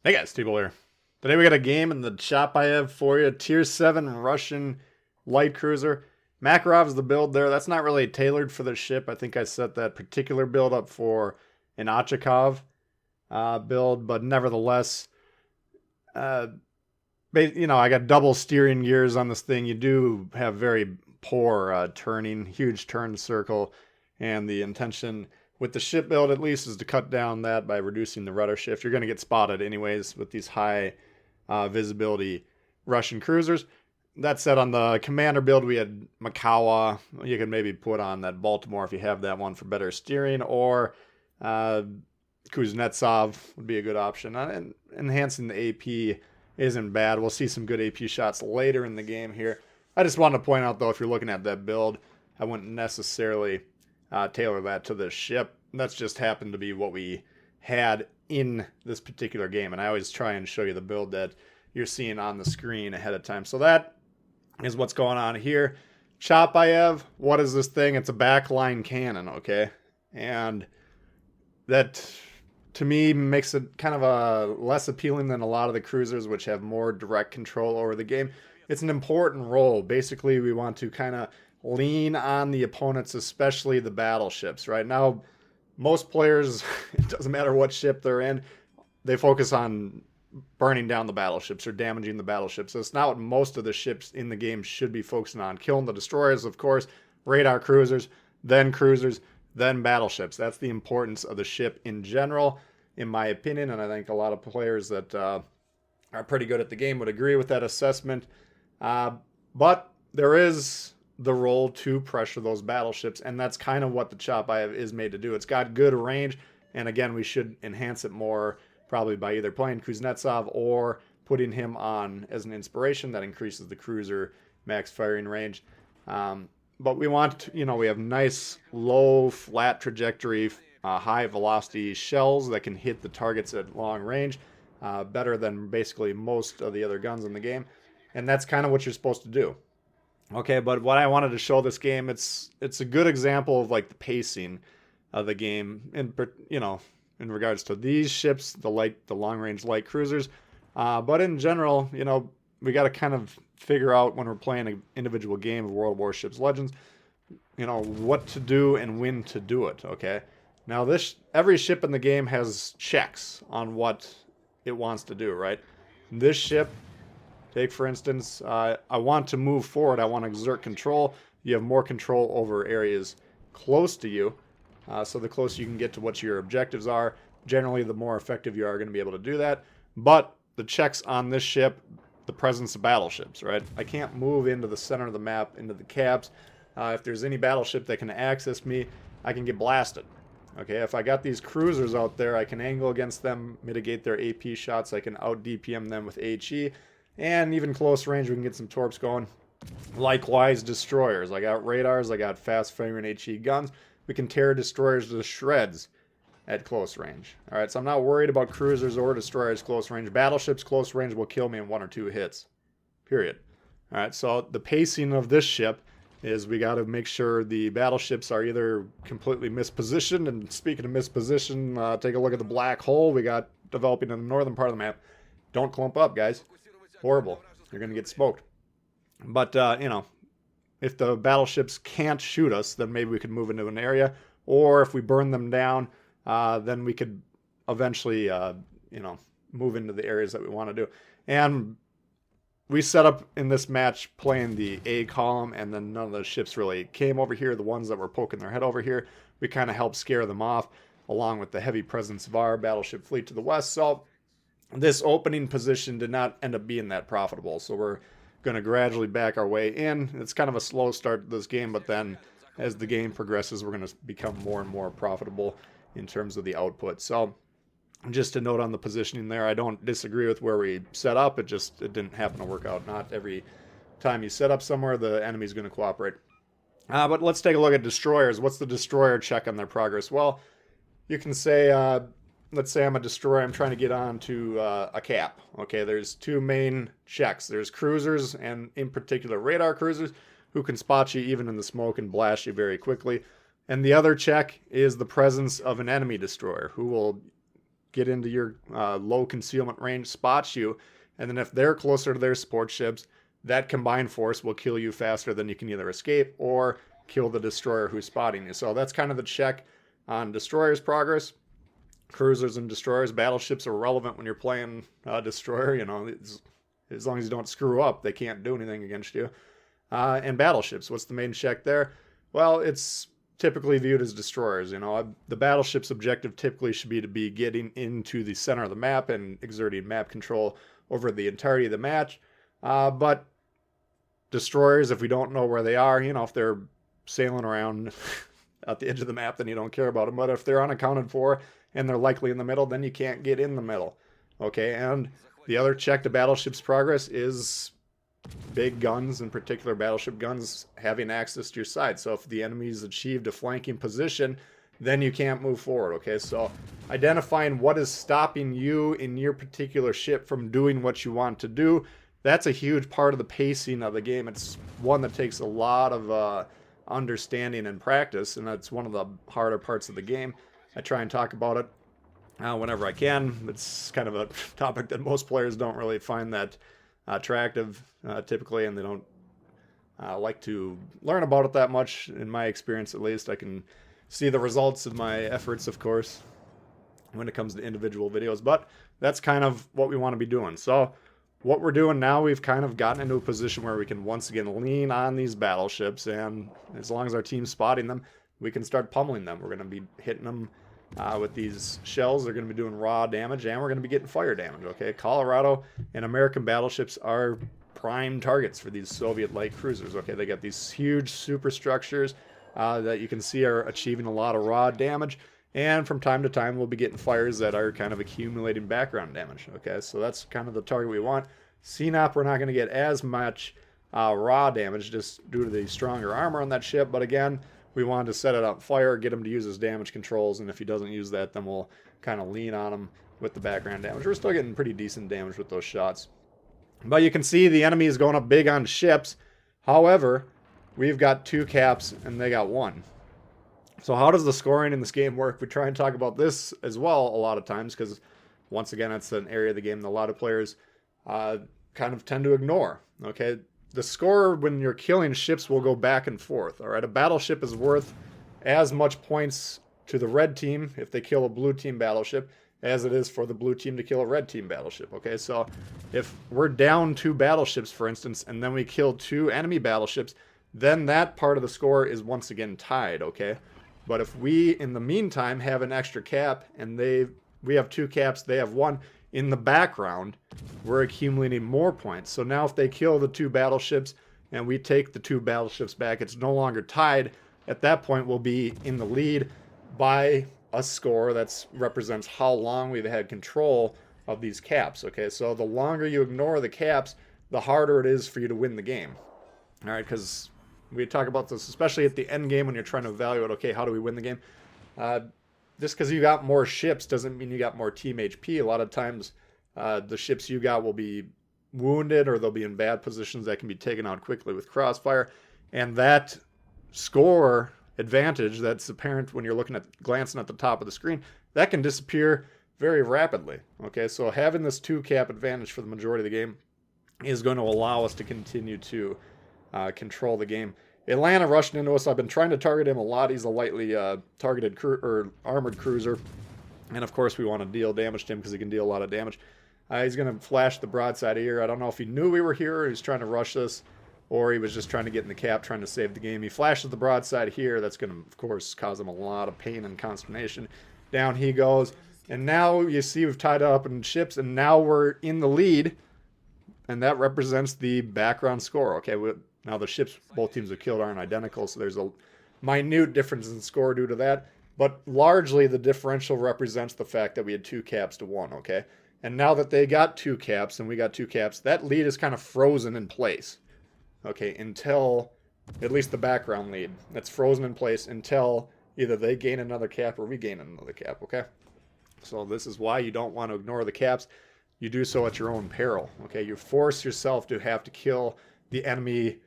Hey guys, Tbull here. Today we got a game in the Chapayev for you, Tier 7 Russian light cruiser. Makarov's the build there. That's not really tailored for the ship. I think I set that particular build up for an Ochakov build, but nevertheless, uh, I got double steering gears on this thing. You do have very poor turning, huge turn circle, and the intention with the ship build at least is to cut down that by reducing the rudder shift. You're going to get spotted anyways with these high visibility Russian cruisers. That said, on the commander build, we had Makawa. You could maybe put on that Baltimore if you have that one for better steering, or Kuznetsov would be a good option. And enhancing the AP isn't bad. We'll see some good AP shots later in the game here. I just wanted to point out, though, if you're looking at that build, I wouldn't necessarily tailor that to the ship. That's just happened to be what we had in this particular game. And I always try and show you the build that you're seeing on the screen ahead of time. So that is what's going on here. Chapayev, what is this thing? It's a backline cannon, okay? And that, to me, makes it kind of a less appealing than a lot of the cruisers, which have more direct control over the game. It's an important role. Basically, we want to kind of lean on the opponents, especially the battleships. Right now, most players, it doesn't matter what ship they're in, they focus on burning down the battleships or damaging the battleships. So it's not what most of the ships in the game should be focusing on. Killing the destroyers, of course, radar cruisers, then battleships. That's the importance of the ship in general, in my opinion, and I think a lot of players that are pretty good at the game would agree with that assessment. But there is the role to pressure those battleships, and that's kind of what the Chapayev is made to do. It's got good range, and again, we should enhance it more probably by either playing Kuznetsov or putting him on as an inspiration that increases the cruiser max firing range. But we want, we have nice low flat trajectory, high velocity shells that can hit the targets at long range, better than basically most of the other guns in the game. And that's kind of what you're supposed to do. Okay, but what I wanted to show this game, it's a good example of like the pacing of the game, in regards to these ships, the long range light cruisers. But in general, we got to kind of figure out when we're playing an individual game of World of Warships Legends, what to do and when to do it. Okay, now every ship in the game has checks on what it wants to do. Right, this ship. Take, for instance, I want to move forward. I want to exert control. You have more control over areas close to you. So the closer you can get to what your objectives are, generally the more effective you are going to be able to do that. But the checks on this ship, the presence of battleships, right? I can't move into the center of the map, into the caps. If there's any battleship that can access me, I can get blasted. Okay, if I got these cruisers out there, I can angle against them, mitigate their AP shots. I can out DPM them with HE. And even close range, we can get some torps going. Likewise, destroyers. I got radars, I got fast firing HE guns. We can tear destroyers to shreds at close range. All right, so I'm not worried about cruisers or destroyers close range. Battleships close range will kill me in 1 or 2 hits. Period. All right, so the pacing of this ship is we got to make sure the battleships are either completely mispositioned. And speaking of misposition, take a look at the black hole we got developing in the northern part of the map. Don't clump up, guys. Horrible. You're going to get smoked. But, if the battleships can't shoot us, then maybe we could move into an area. Or if we burn them down, then we could eventually, move into the areas that we want to do. And we set up in this match playing the A column, and then none of the ships really came over here. The ones that were poking their head over here, we kind of helped scare them off, along with the heavy presence of our battleship fleet to the west. So this opening position did not end up being that profitable, so we're going to gradually back our way in. It's kind of a slow start to this game, but then as the game progresses, we're going to become more and more profitable in terms of the output. So just a note on the positioning there, I don't disagree with where we set up. It didn't happen to work out. Not every time you set up somewhere, the enemy's going to cooperate. But let's take a look at destroyers. What's the destroyer check on their progress? Well, you can say, let's say I'm a destroyer, I'm trying to get onto a cap. Okay, there's 2 main checks. There's cruisers, and in particular radar cruisers, who can spot you even in the smoke and blast you very quickly. And the other check is the presence of an enemy destroyer, who will get into your low concealment range, spots you, and then if they're closer to their support ships, that combined force will kill you faster than you can either escape or kill the destroyer who's spotting you. So that's kind of the check on destroyers' progress. Cruisers and destroyers, battleships are relevant when you're playing destroyer. You know, as long as you don't screw up, they can't do anything against you. And battleships, what's the main check there? Well, it's typically viewed as destroyers. You know, the battleship's objective typically should be to be getting into the center of the map and exerting map control over the entirety of the match. But destroyers, if we don't know where they are, you know, if they're sailing around at the edge of the map, then you don't care about them. But if they're unaccounted for and they're likely in the middle, then you can't get in the middle. Okay, and the other check to battleship's progress is big guns, in particular battleship guns, having access to your side. So if the enemy's achieved a flanking position, then you can't move forward. Okay, so identifying what is stopping you in your particular ship from doing what you want to do, that's a huge part of the pacing of the game. It's one that takes a lot of understanding and practice, and that's one of the harder parts of the game. I try and talk about it whenever I can. It's kind of a topic that most players don't really find that attractive typically, and they don't like to learn about it that much, in my experience at least. I can see the results of my efforts, of course, when it comes to individual videos, but that's kind of what we want to be doing. So what we're doing now, we've kind of gotten into a position where we can once again lean on these battleships, and as long as our team's spotting them, we can start pummeling them. We're going to be hitting them with these shells. They're going to be doing raw damage, and we're going to be getting fire damage. Okay, Colorado and American battleships are prime targets for these Soviet light cruisers. Okay, they got these huge superstructures that you can see are achieving a lot of raw damage, and from time to time we'll be getting fires that are kind of accumulating background damage. Okay, so that's kind of the target we want. CNOP, we're not going to get as much raw damage just due to the stronger armor on that ship, but again, we wanted to set it on fire, get him to use his damage controls, and if he doesn't use that, then we'll kind of lean on him with the background damage. We're still getting pretty decent damage with those shots. But you can see the enemy is going up big on ships. However, we've got 2 caps and they got 1. So how does the scoring in this game work? We try and talk about this as well a lot of times, because once again, it's an area of the game that a lot of players kind of tend to ignore. Okay, the score when you're killing ships will go back and forth. All right, a battleship is worth as much points to the red team if they kill a blue team battleship as it is for the blue team to kill a red team battleship. Okay, so if we're down 2 battleships, for instance, and then we kill 2 enemy battleships, then that part of the score is once again tied. Okay, but if we in the meantime have an extra cap and we have 2 caps, they have 1, in the background we're accumulating more points. So now if they kill the 2 battleships and we take the 2 battleships back, it's no longer tied. At that point we'll be in the lead by a score that represents how long we've had control of these caps. Okay, so the longer you ignore the caps, the harder it is for you to win the game. All right, because we talk about this especially at the end game when you're trying to evaluate, okay, how do we win the game? Just because you got more ships doesn't mean you got more team HP. A lot of times the ships you got will be wounded or they'll be in bad positions that can be taken out quickly with crossfire. And that score advantage that's apparent when you're glancing at the top of the screen, that can disappear very rapidly. Okay, so having this 2 cap advantage for the majority of the game is going to allow us to continue to control the game. Atlanta rushing into us. I've been trying to target him a lot. He's a lightly targeted armored cruiser. And of course we want to deal damage to him because he can deal a lot of damage. He's going to flash the broadside here. I don't know if he knew we were here, or he was trying to rush us, or he was just trying to get in the cap, trying to save the game. He flashes the broadside here. That's going to, of course, cause him a lot of pain and consternation. Down he goes. And now you see we've tied up in ships, and now we're in the lead. And that represents the background score. Okay, now the ships both teams have killed aren't identical, so there's a minute difference in score due to that. But largely the differential represents the fact that we had 2 caps to 1, okay? And now that they got 2 caps and we got 2 caps, that lead is kind of frozen in place. Okay, until, at least the background lead, that's frozen in place until either they gain another cap or we gain another cap, okay? So this is why you don't want to ignore the caps. You do so at your own peril, okay? You force yourself to have to kill the enemy,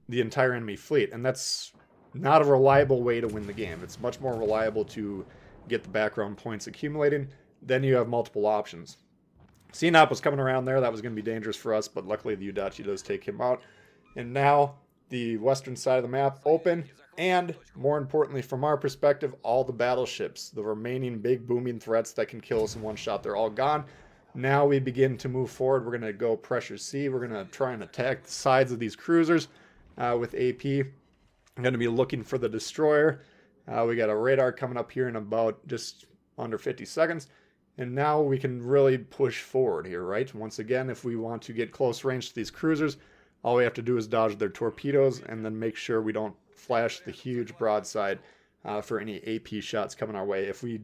the entire enemy fleet, and that's not a reliable way to win the game. It's much more reliable to get the background points accumulating then you have multiple options. Sinop was coming around there. That was going to be dangerous for us, but luckily the Udachi does take him out. And now the western side of the map open, and more importantly from our perspective, all the battleships, the remaining big booming threats that can kill us in one shot, they're all gone. Now we begin to move forward. We're going to go pressure C. We're going to try and attack the sides of these cruisers with AP. I'm going to be looking for the destroyer. We got a radar coming up here in about just under 50 seconds. And now we can really push forward here, right? Once again, if we want to get close range to these cruisers, all we have to do is dodge their torpedoes and then make sure we don't flash the huge broadside for any AP shots coming our way. If we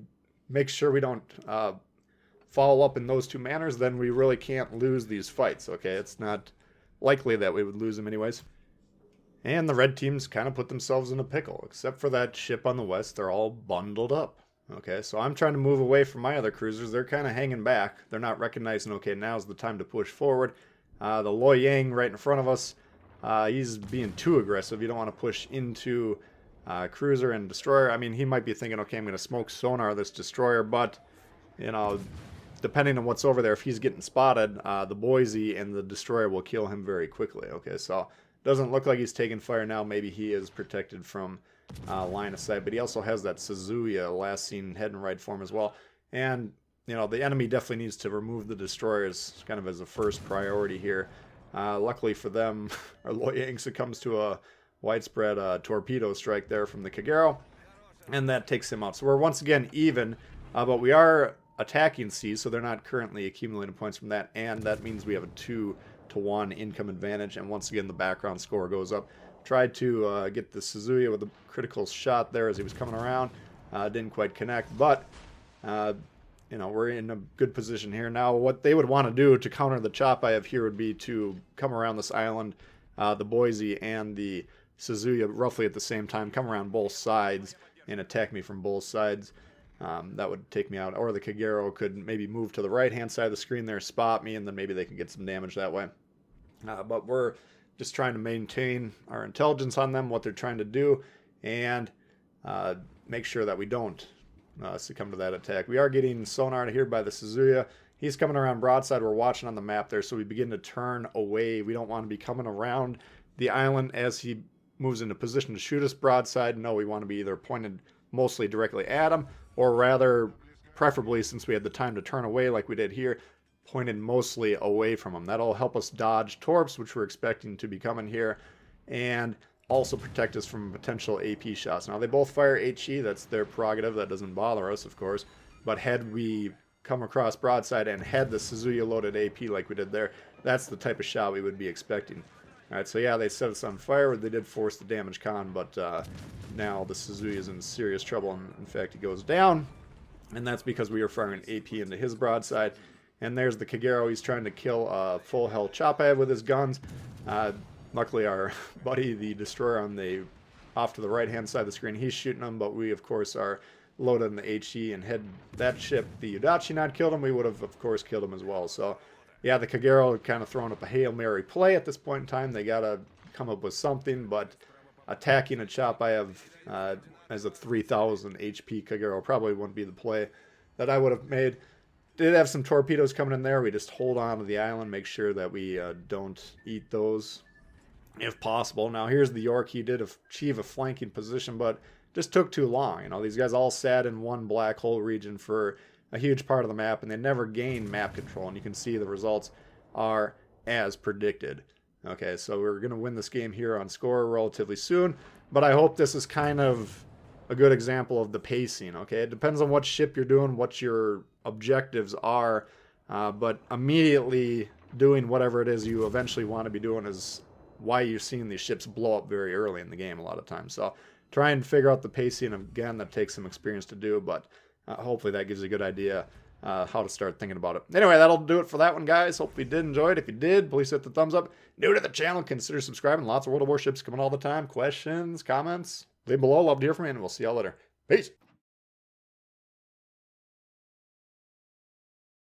make sure we don't follow up in those two manners, then we really can't lose these fights, okay? It's not likely that we would lose them anyways. And the red teams kind of put themselves in a pickle. Except for that ship on the west, they're all bundled up. Okay, so I'm trying to move away from my other cruisers. They're kind of hanging back. They're not recognizing, okay, now's the time to push forward. The Loyang right in front of us, he's being too aggressive. You don't want to push into cruiser and destroyer. I mean, he might be thinking, okay, I'm going to smoke sonar this destroyer, but, you know, depending on what's over there, if he's getting spotted, the Boise and the destroyer will kill him very quickly. Okay, so doesn't look like he's taking fire now. Maybe he is protected from line of sight, but he also has that Suzuya last seen heading right for him as well. And, you know, the enemy definitely needs to remove the destroyers kind of as a first priority here. Luckily for them, our Loyang succumbs to a widespread torpedo strike there from the Kagero, and that takes him out. So we're once again even, but we are attacking C, so they're not currently accumulating points from that, and that means we have a 2-to-1 income advantage, and once again the background score goes up. Tried to get the Suzuya with a critical shot there as he was coming around. Didn't quite connect, but you know, we're in a good position here. Now what they would want to do to counter the Chapayev here would be to come around this island, the Boise and the Suzuya roughly at the same time, come around both sides and attack me from both sides. That would take me out. Or the Kagero could maybe move to the right-hand side of the screen there, spot me, and then maybe they can get some damage that way. But we're just trying to maintain our intelligence on them, what they're trying to do, and make sure that we don't succumb to that attack. We are getting sonar here by the Suzuya. He's coming around broadside. We're watching on the map there, so we begin to turn away. We don't want to be coming around the island as he moves into position to shoot us broadside. No, we want to be either pointed mostly directly at him, or rather, preferably, since we had the time to turn away like we did here, pointed mostly away from him. That'll help us dodge torps, which we're expecting to be coming here, and also protect us from potential AP shots. Now, they both fire HE. That's their prerogative. That doesn't bother us, of course. But had we come across broadside and had the Suzuya loaded AP like we did there, that's the type of shot we would be expecting. All right, so yeah, they set us on fire. They did force the damage con, but now the Suzuya is in serious trouble. And in fact, he goes down, and that's because we were firing AP into his broadside. And there's the Kagero. He's trying to kill a full health Chapayev with his guns. Luckily, our buddy, the destroyer on the off to the right-hand side of the screen, he's shooting them, but we, of course, are loaded in the HE, and had that ship, the Udachi, not killed him, we would have, of course, killed him as well. So, yeah, the Kagero kind of throwing up a Hail Mary play at this point in time. They got to come up with something, but attacking a Chapayev as a 3,000 HP Kagero probably wouldn't be the play that I would have made. Did have some torpedoes coming in there. We just hold on to the island, make sure that we don't eat those if possible. Now, here's the York. He did achieve a flanking position, but just took too long. You know, these guys all sat in one black hole region for a huge part of the map, and they never gained map control, and you can see the results are as predicted. Okay, so we're going to win this game here on score relatively soon, but I hope this is kind of a good example of the pacing. Okay, it depends on what ship you're doing, what your objectives are, but immediately doing whatever it is you eventually want to be doing is why you're seeing these ships blow up very early in the game a lot of times. So try and figure out the pacing. Again, that takes some experience to do, but hopefully that gives you a good idea how to start thinking about it. Anyway, that'll do it for that one, guys. Hope you did enjoy it. If you did, please hit the thumbs up. New to the channel, consider subscribing. Lots of World of Warships coming all the time. Questions, comments, leave below. Love to hear from you, and we'll see y'all later. Peace.